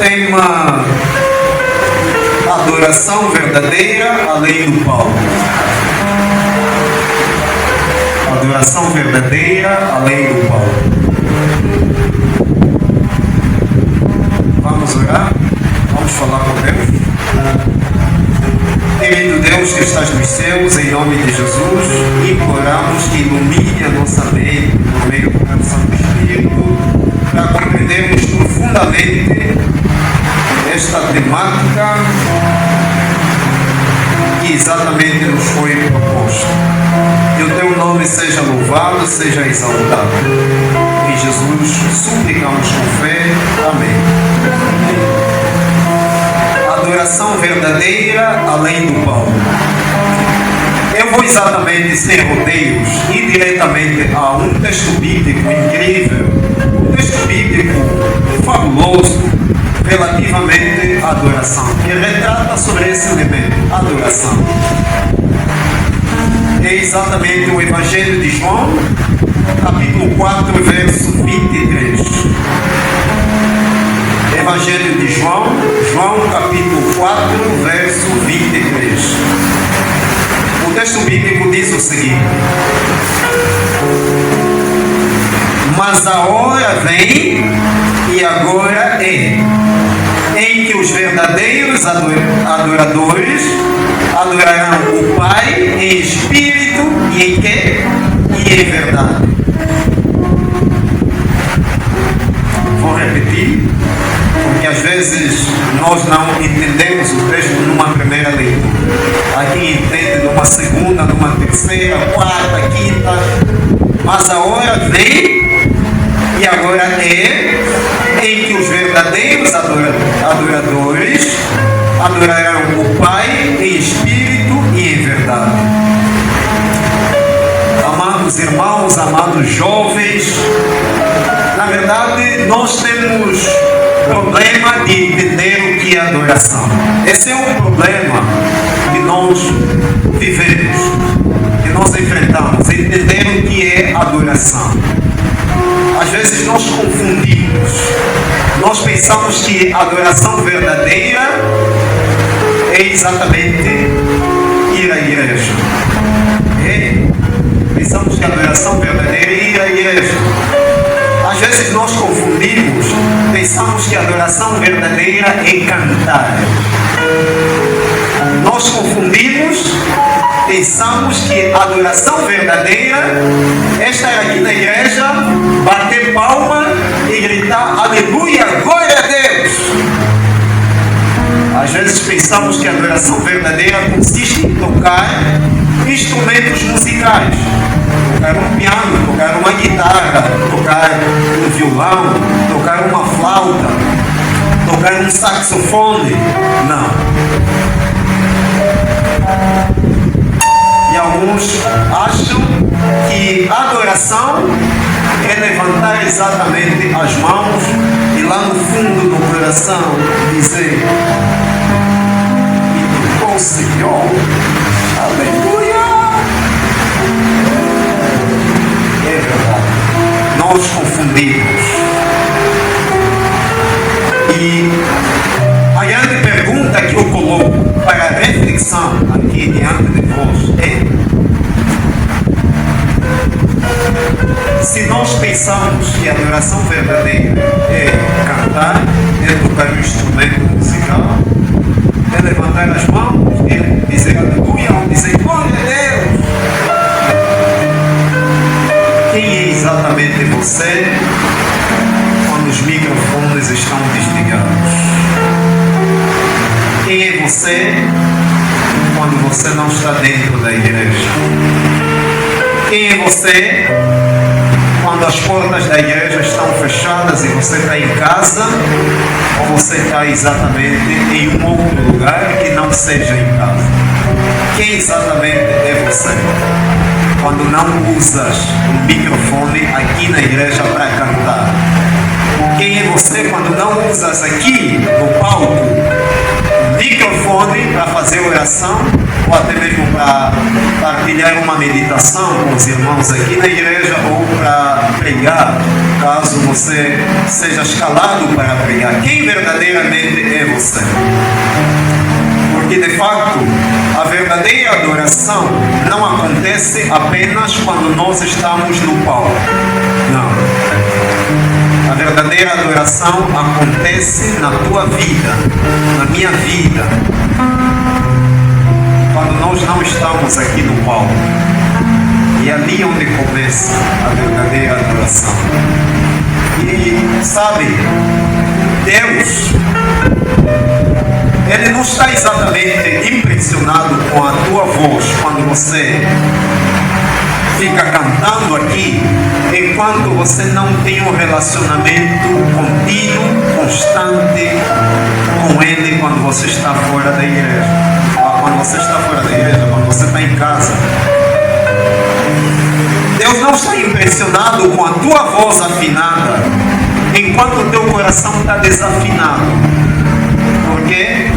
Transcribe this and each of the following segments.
tema adoração verdadeira além do palco. Adoração verdadeira além do palco. Vamos orar? Vamos falar com Deus? Querido Deus que estás nos céus, em nome de Jesus, imploramos que ilumine a nossa mente por meio do teu Santo Espírito, para compreendermos profundamente esta temática que exatamente nos foi proposta. Que o teu nome seja louvado, seja exaltado. Em Jesus suplicamos com fé. Amém. Adoração verdadeira além do palco. Eu vou exatamente, sem rodeios, ir diretamente a um texto bíblico incrível, um texto bíblico fabuloso relativamente à adoração, que retrata sobre esse elemento, adoração. É exatamente o Evangelho de João, capítulo 4, verso 23. Evangelho de João, capítulo 4, verso 23. O texto bíblico diz o seguinte: mas a hora vem, e agora é, em que os verdadeiros adoradores adorarão o Pai em espírito e em quê? E em verdade. Vou repetir, porque às vezes nós não entendemos o texto numa primeira leitura. Aqui entende numa segunda, numa terceira, quarta, quinta. Mas a hora vem, e agora é, em que os verdadeiros adoradores adorarão o Pai em espírito e em verdade. Amados irmãos, amados jovens, na verdade nós temos problema de entender o que é adoração. Esse é um problema que nós vivemos, que nós enfrentamos, entender o que é adoração. Às vezes nós confundimos, nós pensamos que a adoração verdadeira é exatamente ir à igreja. Pensamos que a adoração verdadeira é ir à igreja. Às vezes nós confundimos, pensamos que a adoração verdadeira é cantar. Nós confundimos, pensamos que a adoração verdadeira é estar aqui na igreja, bater palma e gritar aleluia, glória a Deus. Às vezes pensamos que a adoração verdadeira consiste em tocar instrumentos musicais. Tocar um piano, tocar uma guitarra, tocar um violão, tocar uma flauta, tocar um saxofone. Não. E alguns acham que adoração é levantar exatamente as mãos e lá no fundo do coração dizer: "Me tocou o Senhor, aleluia." É verdade, nós confundimos. E a grande pergunta que eu coloco para a reflexão aqui diante de vós é: se nós pensamos que a adoração verdadeira é cantar, é tocar um instrumento musical, é levantar as mãos, é dizer aleluia, ou dizer glória a Deus, quem é exatamente você quando os microfones estão desligados? Quem é você quando você não está dentro da igreja? Quem é você quando as portas da igreja estão fechadas e você está em casa, ou você está exatamente em um outro lugar que não seja em casa? Quem exatamente é você quando não usas o microfone aqui na igreja para cantar? Quem é você quando não usas aqui no palco o microfone para fazer oração, ou até mesmo para partilhar uma meditação com os irmãos aqui na igreja, ou para pregar, caso você seja escalado para pregar. Quem verdadeiramente é você? Porque de fato, a verdadeira adoração não acontece apenas quando nós estamos no palco. Não. A verdadeira adoração acontece na tua vida, na minha vida, quando nós não estamos aqui no palco. E é ali onde começa a verdadeira adoração. E sabe, Deus, Ele não está exatamente impressionado com a tua voz quando você fica cantando aqui, enquanto você não tem um relacionamento contínuo, constante com Ele quando você está fora da igreja. Quando você está fora da igreja, quando você está em casa. Deus não está impressionado com a tua voz afinada, enquanto o teu coração está desafinado. Por quê?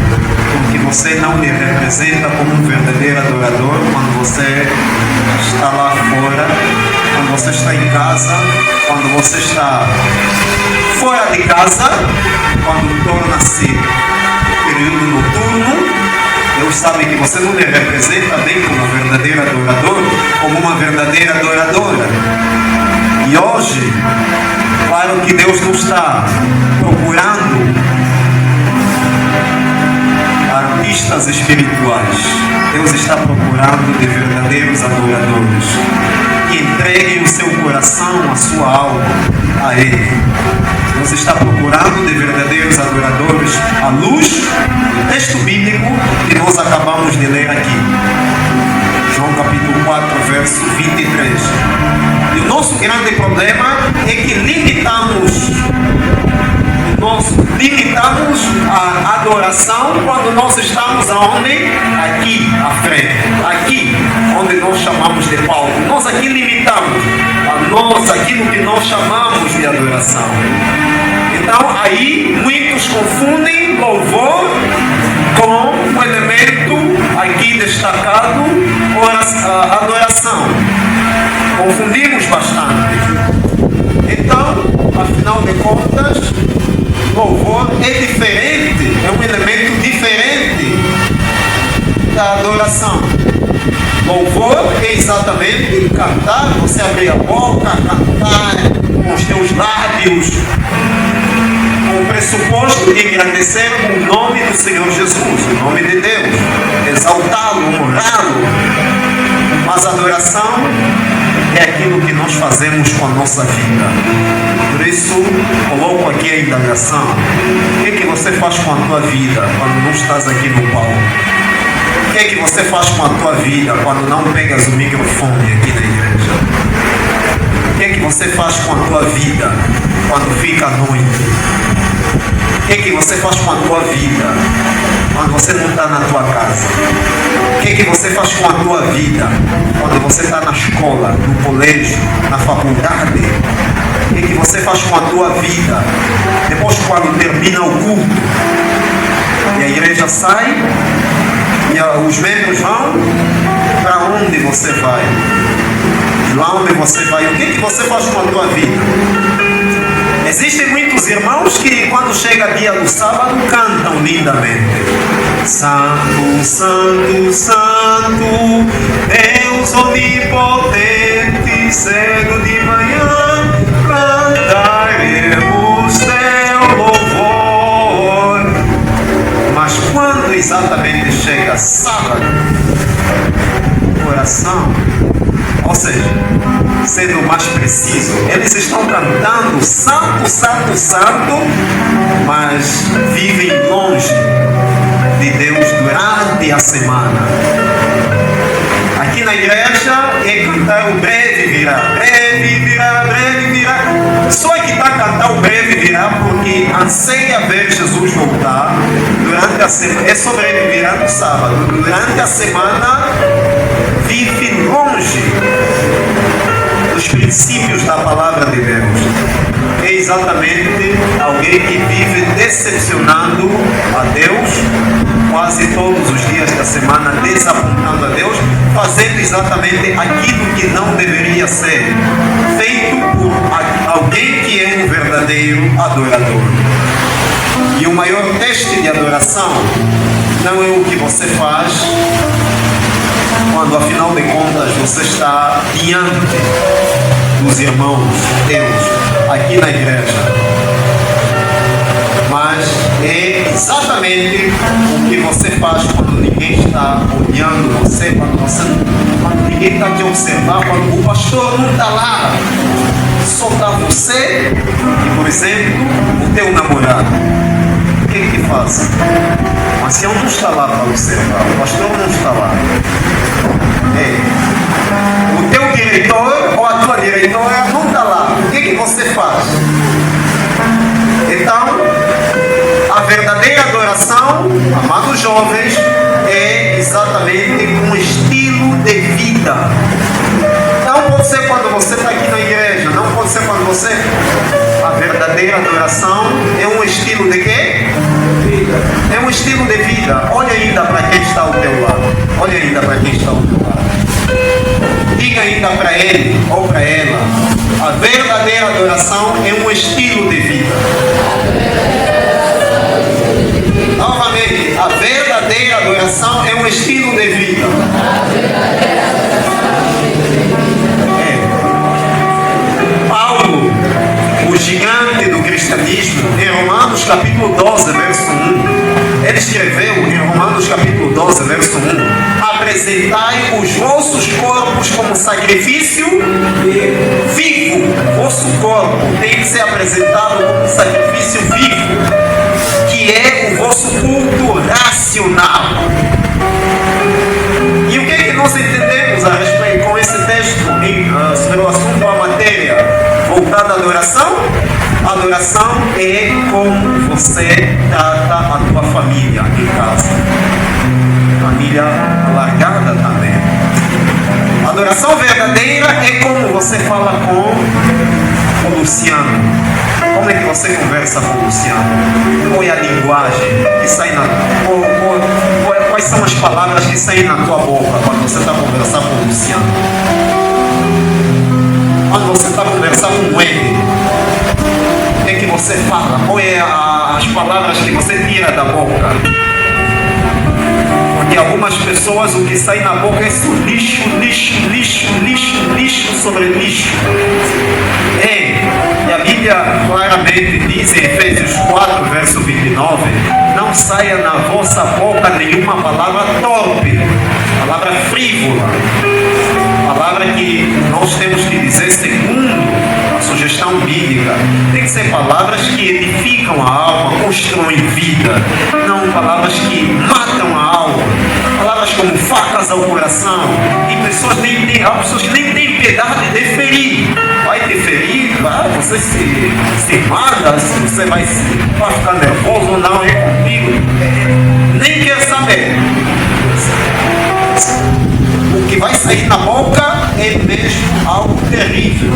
Porque você não lhe representa como um verdadeiro adorador quando você está lá fora, quando você está em casa, quando você está fora de casa, quando torna-se período noturno. Deus sabe que você não lhe representa bem como um verdadeiro adorador, como uma verdadeira adoradora. E hoje, claro que Deus não está procurando artistas espirituais. Deus está procurando de verdadeiros adoradores que entreguem o seu coração, a sua alma a Ele. Deus está procurando de verdadeiros adoradores à luz do texto bíblico que nós acabamos de ler aqui. João capítulo 4, verso 23. E o nosso grande problema é que limitamos a adoração quando nós estamos aonde? Aqui à frente, aqui onde nós chamamos de palco. Nós aqui limitamos aquilo que nós chamamos de adoração. Então aí muitos confundem louvor com um elemento aqui destacado, adoração. Confundimos bastante. Então, afinal de contas, louvor é diferente, é um elemento diferente da adoração. Louvor é exatamente cantar, você abrir a boca, cantar com os teus lábios, com o pressuposto de agradecer o nome do Senhor Jesus, o nome de Deus, exaltá-lo, honrá-lo. Mas a adoração é aquilo que nós fazemos com a nossa vida. Por isso, coloco aqui a indagação. O que é que você faz com a tua vida quando não estás aqui no palco? O que é que você faz com a tua vida quando não pegas o microfone aqui na igreja? O que é que você faz com a tua vida quando fica à noite? O que é que você faz com a tua vida quando você não está na tua casa? O que é que você faz com a tua vida quando você está na escola, no colégio, na faculdade? O que é que você faz com a tua vida depois quando termina o culto e a igreja sai e os membros vão? Para onde você vai? De lá onde você vai? O que é que você faz com a tua vida? Existem muitos irmãos que quando chega dia do sábado cantam lindamente. Santo, Santo, Santo, Deus onipotente, cedo de manhã cantaremos teu louvor. Mas quando exatamente chega sábado, oração, ou seja, sendo mais preciso, eles estão cantando Santo, Santo, Santo, mas vivem longe de Deus durante a semana. Aqui na igreja é cantar o breve virá, breve virá, breve virá. Só que está a cantar o breve virá porque anseia ver Jesus voltar durante a semana. É só breve virá no sábado. Durante a semana vive longe dos princípios da palavra de Deus. É exatamente alguém que vive decepcionando a Deus, quase todos os dias da semana desapontando a Deus, fazendo exatamente aquilo que não deveria ser feito por alguém que é um verdadeiro adorador. E o maior teste de adoração não é o que você faz quando, afinal de contas, você está diante dos irmãos Deus aqui na igreja, mas é exatamente o que você faz quando ninguém está olhando você, quando ninguém está te observando, quando o pastor não está lá, só está você e, por exemplo, o teu namorado. O que faz? Mas se eu não está lá para observar, o pastor não está lá, o teu diretor ou a tua diretora não está lá, o que você faz? Então, a verdadeira adoração, amados jovens, é exatamente um estilo de vida. Não pode ser quando você está aqui na igreja, não pode ser quando você... A verdadeira adoração é um estilo de quê? É um estilo de vida. Olha ainda para quem está ao teu lado. Olha ainda para quem está ao teu lado. Diga ainda para ele ou para ela: a verdadeira adoração é um estilo de vida. Novamente, a verdadeira adoração é um estilo de vida. Paulo, o gigante do cristianismo, em Romanos capítulo 12, verso 1, ele escreveu em Romanos capítulo 12, verso 1: apresentai os vossos corpos como sacrifício vivo. Vosso corpo tem que ser apresentado como sacrifício vivo, que é o vosso culto racional. E o que é que nós entendemos a respeito com esse texto sobre o assunto, a matéria voltada à adoração? A adoração é como você trata a tua família em casa, família alargada também. A adoração verdadeira é como você fala com o Luciano. Como é que você conversa com o Luciano? Qual é a linguagem que sai na... Quais são as palavras que saem na tua boca quando você está conversando com o Luciano? Quando você está conversando com ele, o que é que você fala? Quais são as palavras que você tira da boca? Porque algumas pessoas o que sai na boca é só lixo, lixo, lixo, lixo, lixo sobre lixo. E a Bíblia claramente diz em Efésios 4, verso 29: não saia na vossa boca nenhuma palavra torpe, palavra frívola, palavra que nós temos que dizer segundo a sugestão bíblica. Tem que ser palavras que edificam a alma, constroem vida, não palavras que matam a alma, palavras como facas ao coração. E há pessoas que nem têm piedade de ferir. Vai te ferir, você se mata, você vai ficar nervoso ou não, é comigo. Nem quer saber. O que vai sair na boca é mesmo algo terrível.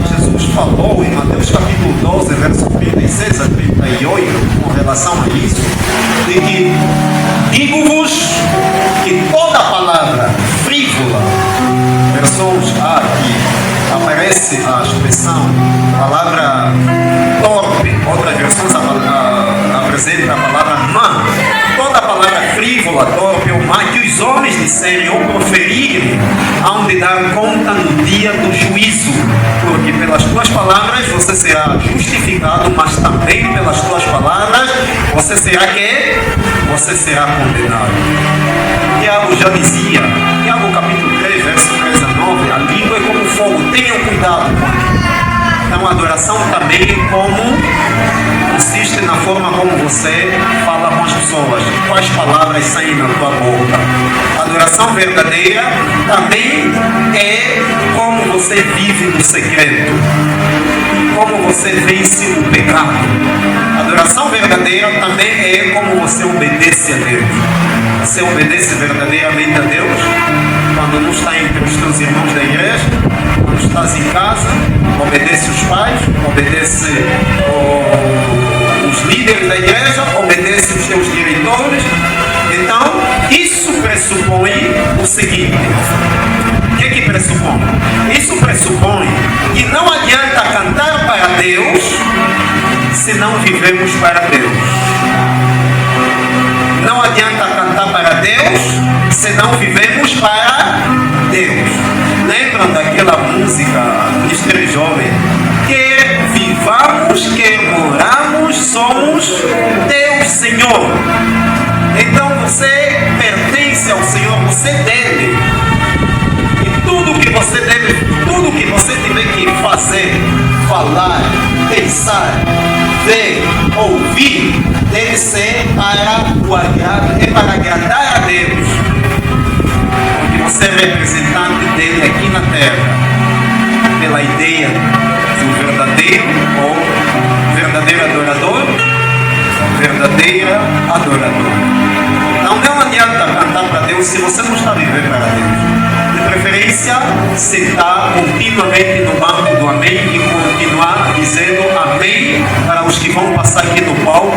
Jesus falou em Mateus capítulo 12, verso 36 a 38, com relação a isso, de que digo-vos que toda palavra frívola, versões que aparece a expressão palavra torpe, outras versões apresentam a palavra má, toda palavra frívola, torpe ou má que os homens disserem ou proferirem, hão de dar conta no dia do juízo, porque pelas tuas palavras você será justificado, mas também pelas tuas palavras você será condenado. Tiago já dizia, Tiago capítulo 3, verso 3 a 9, a língua é como fogo, tenham cuidado com ela. Então a adoração também é como consiste na forma como você fala com as pessoas, quais palavras saem na tua boca. A adoração verdadeira também é como você vive no secreto, como você vence o pecado. A adoração verdadeira também é como você obedece a Deus. Você obedece verdadeiramente a Deus quando não está entre os teus irmãos da igreja, quando estás em casa, obedece os pais, obedece os líderes da igreja, obedece os teus diretores. Então, isso pressupõe o seguinte. O que pressupõe? Isso pressupõe que não adianta cantar para Deus se não vivemos para Deus. Não adianta cantar para Deus se não vivemos para Deus. Lembram daquela música Ministério Jovem? Quer vivamos, quer moramos, somos Deus Senhor. Então você pertence ao Senhor, você deve. E tudo que você tiver que fazer, falar, pensar, ver, ouvir, deve ser para para agradar a Deus. Porque você é representante dele aqui na terra, pela ideia do verdadeiro ou verdadeiro adorador, verdadeira adoradora. Não adianta cantar para Deus se você não está vivendo para Deus. De preferência, sentar continuamente no banco do amém e continuar dizendo amém para os que vão passar aqui no palco,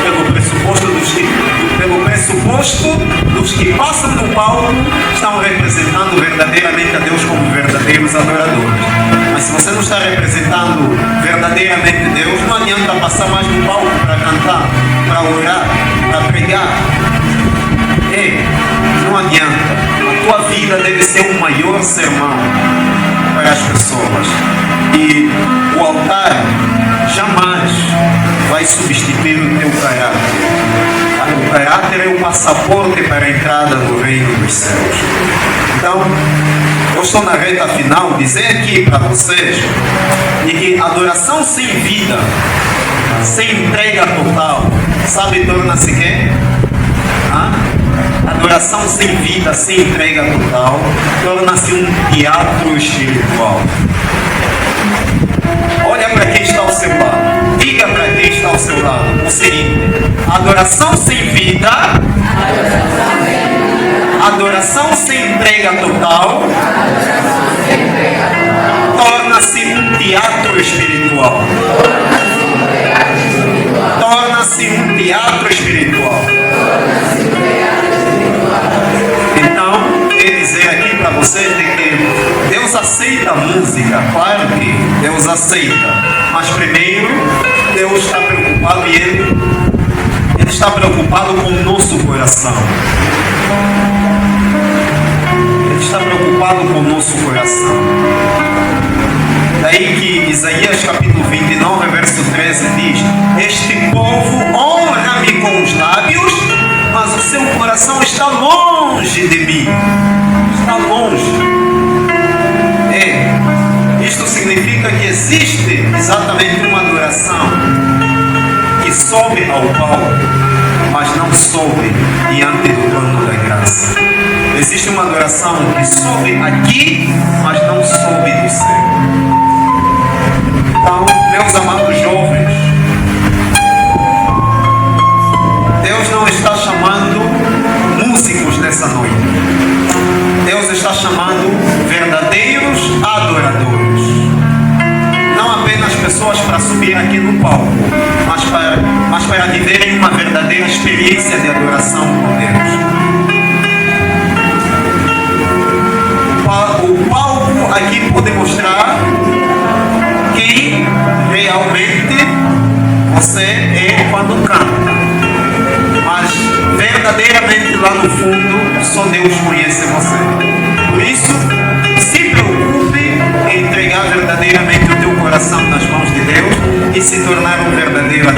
pelo pressuposto dos que passam no palco estão representando verdadeiramente a Deus como verdadeiros adoradores. Mas se você não está representando verdadeiramente Deus, não adianta passar mais no palco para cantar, para orar, para pregar. Não adianta. A tua vida deve ser um maior sermão para as pessoas. E o altar jamais vai substituir o teu caráter. O caráter é o passaporte para a entrada no reino dos céus. Então, eu estou na reta final, dizer aqui para vocês de que adoração sem vida, sem entrega total, sabe, torna-se quê? Adoração sem vida, sem entrega total, torna-se um teatro espiritual. Olha para quem está ao seu lado, diga para quem está ao seu lado o seguinte: adoração sem vida, adoração sem entrega total, torna-se um teatro espiritual. Torna-se um teatro espiritual. Então, quero dizer aqui para vocês de que Deus aceita a música, claro que Deus aceita, mas primeiro Deus está preocupado e Ele está preocupado com o nosso coração. Ele está preocupado com o nosso coração. Daí que Isaías capítulo 29, verso 13 diz: este povo honra-me com os lábios, mas o seu coração está longe de mim. Está longe. Isto significa que existe exatamente uma adoração que sobe ao palco, mas não sobe diante do trono da graça. Existe uma adoração que sobe aqui, mas não sobe do céu. Então, meus amados jovens, Deus não está chamando músicos nessa noite. Deus está chamando verdadeiros adoradores. Não apenas pessoas para subir aqui no palco, mas para viverem uma verdadeira experiência de adoração com Deus. O palco aqui pode mostrar quem realmente você é quando canta. Mas verdadeiramente lá no fundo, só Deus conhece você. Por isso, se preocupe em entregar verdadeiramente o teu coração nas mãos de Deus e se tornar um verdadeiro